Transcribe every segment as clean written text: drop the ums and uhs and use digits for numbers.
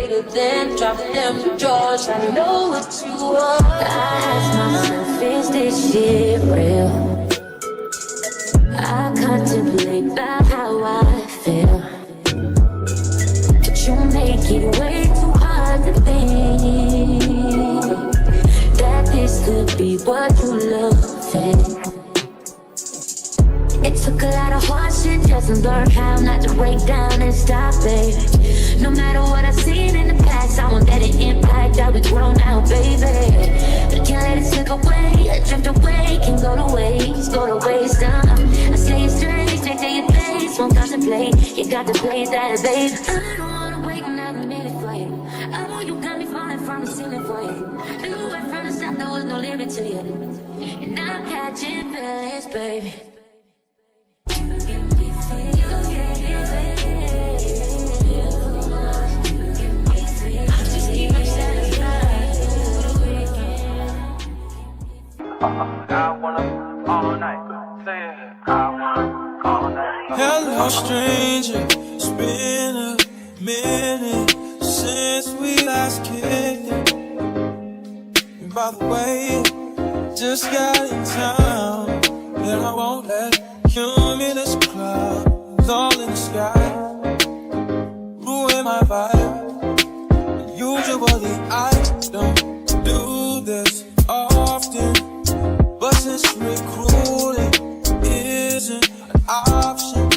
bigger than dropping them drawers. I know what you want. I ask myself, is this shit real? I contemplate about how I feel, but you make it way too hard to think that this could be what you love. It took a lot of hard shit just to learn how not to break down and stop, baby. No matter what I've seen in the past, I won't let it impact how we grow now, baby. But can't let it slip away, drift away, can go to waste, I say it's strange, take to your face, won't contemplate, you got to play that, babe. I don't wanna wait another minute for you. I know you got me falling from the ceiling for you. You went from the start, there was no limit to you, and I'm catching feelings, baby. I wanna all night. Say it. I wanna all night. Hello, stranger. It's been a minute since we last kicked it. And by the way, just got in town, and I won't let cumulus clouds all in the sky ruin my vibe. Usually I don't do this often, but since recruiting isn't an option,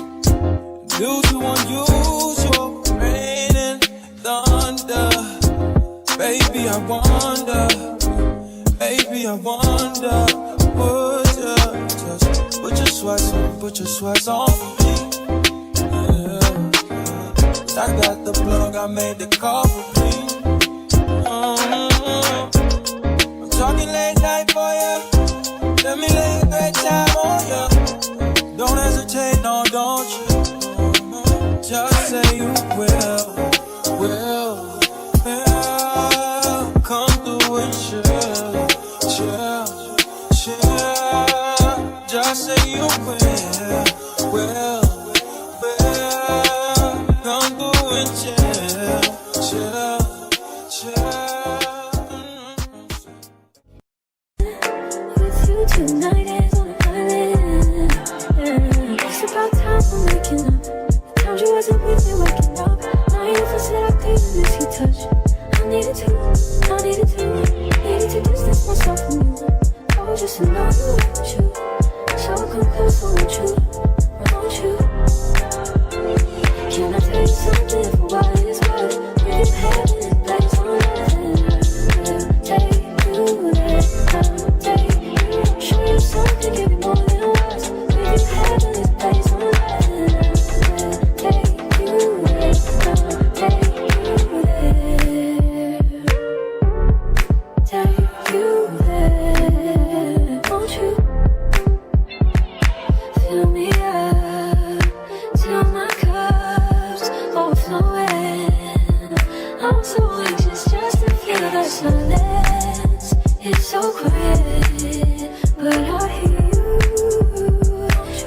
due to unusual rain and thunder, baby I wonder, put your sweats on me. Yeah. I got the plug, I made the call for me. I'm talking late night for ya. Let me lay a great time on ya. Don't hesitate, no, don't you? Just say you will. Come through and chill. Just say you will. Come through and chill. With you tonight is on an island. It's about time for making up. Times you wasn't with me waking up. Now you never said I couldn't miss your touch. I needed to distance myself from you. I was just in love with you. So come close, won't you? Can I tell you something for what it's worth? We've had this place on earth. Take you there, I'll take you. Show you something, give you more than words. We've had this place on earth. Take you there, I'll take you there. Take you there, won't you? Fill me up till my cup's overflowing. I'm so anxious just to feel the silence. It's so quiet, but I hear you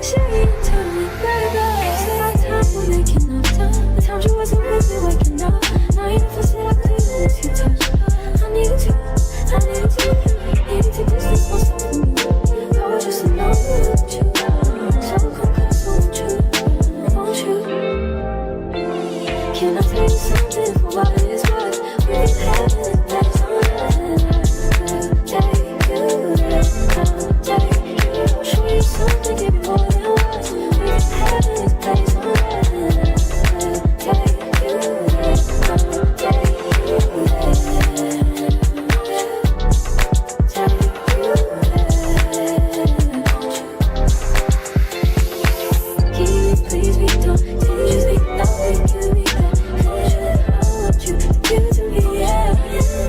saying to me, baby, it's about time we're making up time. The times you wasn't with me waking up. Now you never said I couldn't miss your touch. I needed to distance myself from you. I was just in love with you. So come close, won't you? Can I tell you something for what it's worth? We've had this place on earth. Take you there, I'll take you. Show you something, give you more than words. We've had this place on earth. Take you there, I'll take you there. Take you there, won't you? Please be done. Just be that way, give me that. I want you to give it to me, yeah.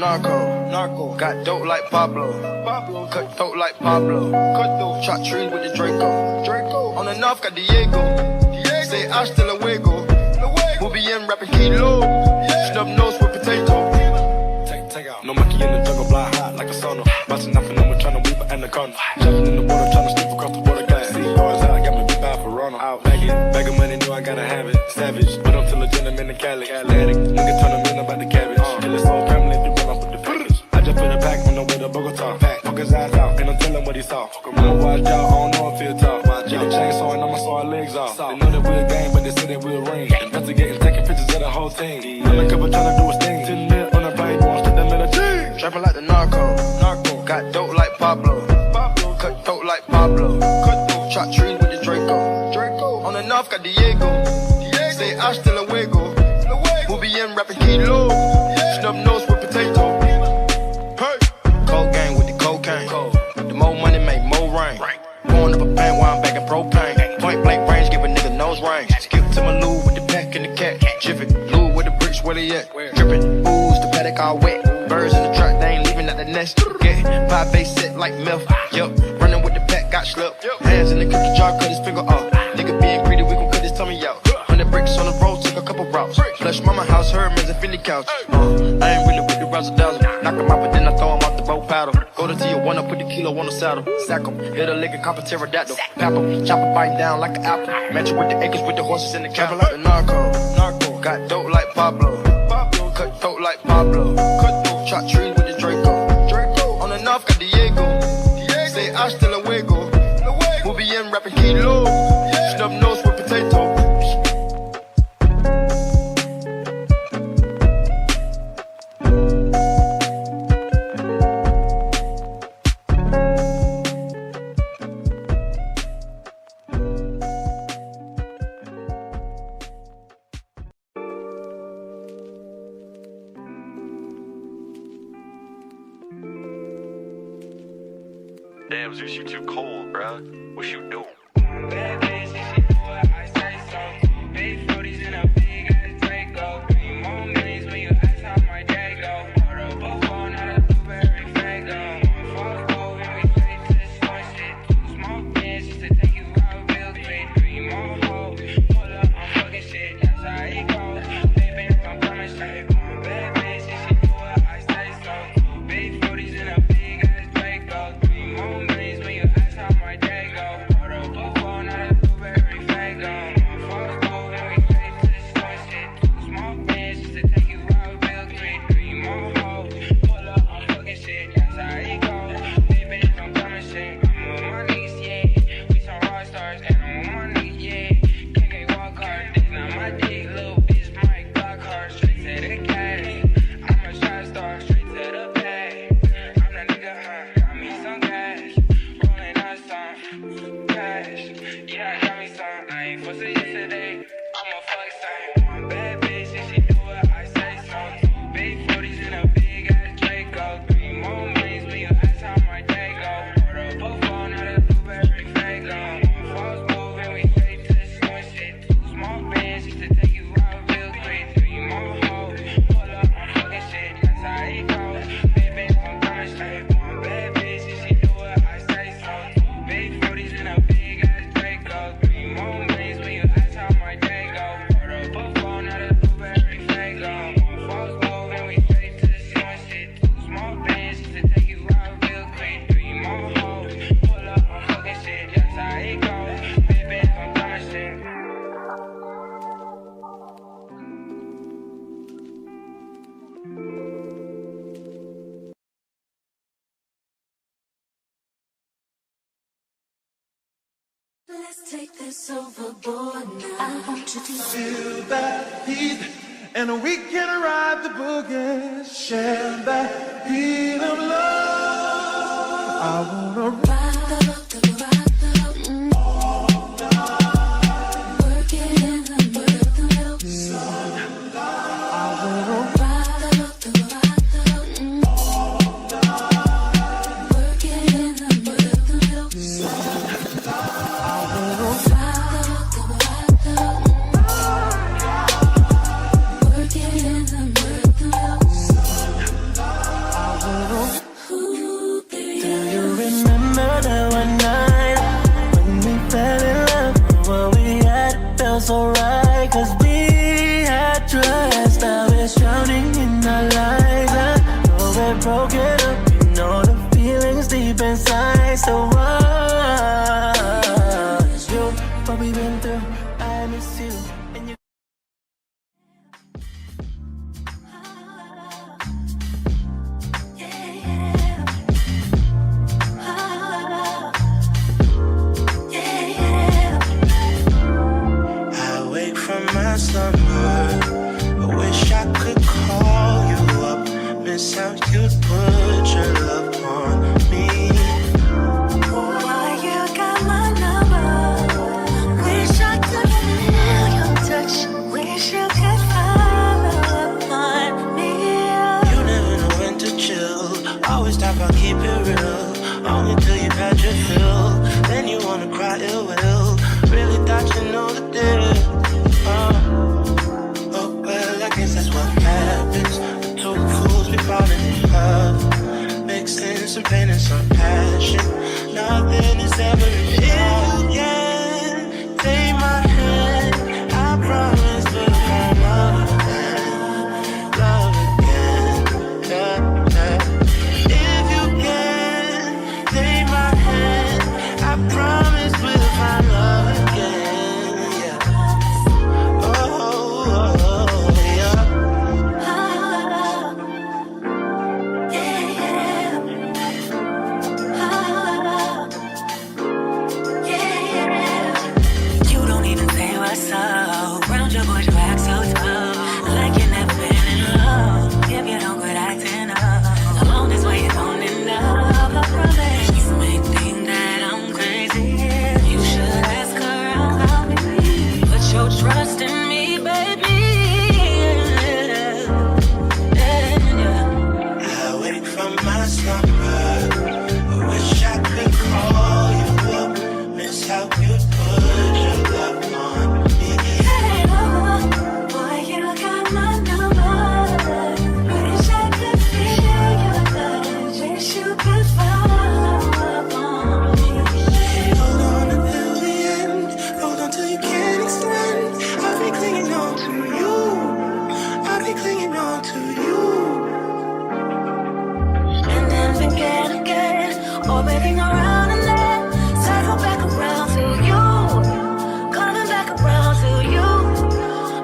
narco. Got dope like Pablo. Cut throat like Pablo. Chop trees with the Draco. On the north got Diego. Say hasta luego. We'll be in rapping kilo. Snub nose with potato. Take out. No monkey in the jungle, blind hot like a sauna. Bouncing off and I'm trying to weave an anaconda. Jumping in the water, trying to sleep across the water glass. See, doors out, got me big bad for Ronald. Out, bag of money, know I gotta have it. Savage, but I'm still a gentleman in Cali. Atlantic, nigga turn them in about the cabbage. Kill his whole family, they run off with the package. I just put it back on the way to Bogota. Fuck his eyes out, and I'm telling what he saw. I'ma watch out, I don't know if he'll talk. Get a chainsaw and I'ma saw our legs off. They know that we're a gang, but they say that we're a ring. Investigating, taking pictures of the whole thing. Undercover trying to do his thing. 10 mil on a plane, won't stick them in a team. Trapping like the narco. Got dope like Pablo. Cut throat like Pablo. Chop trees with the Draco. On the north got Diego. Say hasta luego. We'll be in rapping kilo. Snub nose with potato. Hey. Cold gang with the cocaine. The more money make more rain. Pouring up a pan while I'm back in propane. Point blank range, give a nigga nose range. Skip to my loo with the pack and the cat. Jiffy, loo with the bricks, where they at? Drippin', ooze, the paddock all wet. Birds in the truck, they ain't leaving at the nest. Get pie face set like milk. Yup, running with the pack, got slipped. Hands in the cookie jar, cut his finger off. Nigga being greedy, we gon' cut his tummy out. 100 bricks on the road, took a couple routes. Flush mama house, Hermes and Fendi couch. I ain't really with the razzle dazzle. Knock him out, but then I throw him off the boat paddle. Go to Tijuana, put the kilo on the saddle. Sack him, hit a lick and cop a pterodactyl. Pap him, chop a bite down like an apple. Match it with the acres, with the horses in the cattle. Like the narco. Got dope like Pablo. Cut throat like Pablo. Chop trees with the Draco. On the north got Diego. Say hasta luego. We'll be in rapping kilo. Snub nose with potato. Damn, Zeus, you too cold, bruh. What you doing? Bad bitch, if she do what I say so. Big 40s in a big ass Draco. 3 more millions when you ask how my day go. Order a buffalo, not a blueberry fago. Fuck go, and we straight to the sun shit. 2 small pins just to take you out real quick. 3 more hoes, pull up, I'm fucking shit. That's how it goes. Baby, I'm coming straight. Bad bitch, if she do what I say so. Big 40s in a big ass Draco. 3 more millions when you ask how my day go. Order a buffalo, not a blueberry fago. Fuck go, and we straight to the sun shit. 2 small pins just to take you out real quick. 3 more hoes, pull up, I'm fucking shit. That's how it goes. Baby, I'm coming straight. I'm on my knees, yeah. We some rock stars, and I'm on my knees, yeah. Can't walk hard, this not my dick, little bitch, my Glock hard. Straight to the cash. I'm a shot star, straight to the bag. I'm the nigga, got me some cash. Rolling out some cash. Yeah, got me some. I ain't fussing yesterday. I'm a fuck sign. Bad bitch, if she do what I say so. 2 big 40s in a big ass Draco. 3 more millions when you ask how my day go. Order a buffalo, not a blueberry fago. Falls move and we straight to the sun shit. 2 small bands just to take you out real quick. 3 more hoes, pull up, I'm fucking shit. That's how it goes. Baby, I'm coming straight. Bad bitch, if she do what I say so. 2 big 40s in a big ass Draco. 3 more millions when you ask how my day go. Order a buffalo, not a blueberry fago. Falls move and we straight to the sun shit. 2 small bands just to take you out real quick. 3 more hoes, pull up, I'm fucking shit. That's how it goes. Baby, I'm coming straight. Let's take this overboard now. I want you to Feel that heat, and we can ride the boogie. Share that heat of love. I wanna rock the boat, work it in the middle. I wanna Rock the boat, work it in the middle. Work it in the middle. feels so right, cause we had trust. Now it's drowning in our lives. I know we're broken up, you know the feelings deep inside. So what's you, what we've been through, I miss you. And you my slumber, I wish I could call you up, miss how you'd put your love on me. Boy, you got my number. Wish I could feel your touch. Wish you could follow up on me. You never know when to chill, always talk about keep it real, only till you've had your fill, then you wanna cry ill will. Really thought you know the deal. Oh, well, I guess that's what happens. The two fools be falling in love, mixing some pain and some passion. Nothing is ever enough. If you can take my hand, I promise we'll fall love again, yeah, yeah. If you can take my hand, I promise we'll find love again. Trust in me, baby. I wake from my slumber, I wish I could call you up, miss how you put your love on me. Hey, boy, you got my number. Wish I could feel your touch. Wish you could follow up on me. Hold on until the end, hold on till you can't extend. I'll be clinging on to you, I'll be clinging on to you. And then forget again, orbiting around and then circle back around to you. Coming back around to you.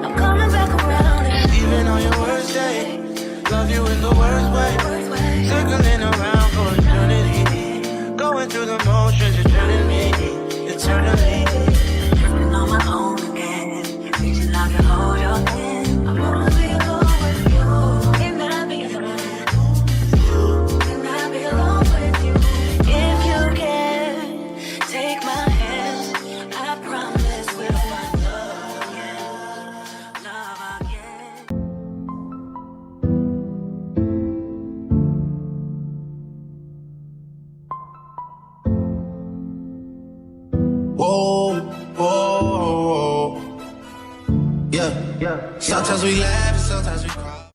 I'm coming back around and Even on your worst day, love you in the worst way. Circling around for eternity, going through the motions, you're turning me eternally. I'm on my own again. Reaching out to hold your hand. I wanna be alone with you. Can I be alone? Can I be alone with you? If you can take my hand, I promise we'll find love again. Love again. Whoa, whoa, yeah. Sometimes we laugh, sometimes we cry.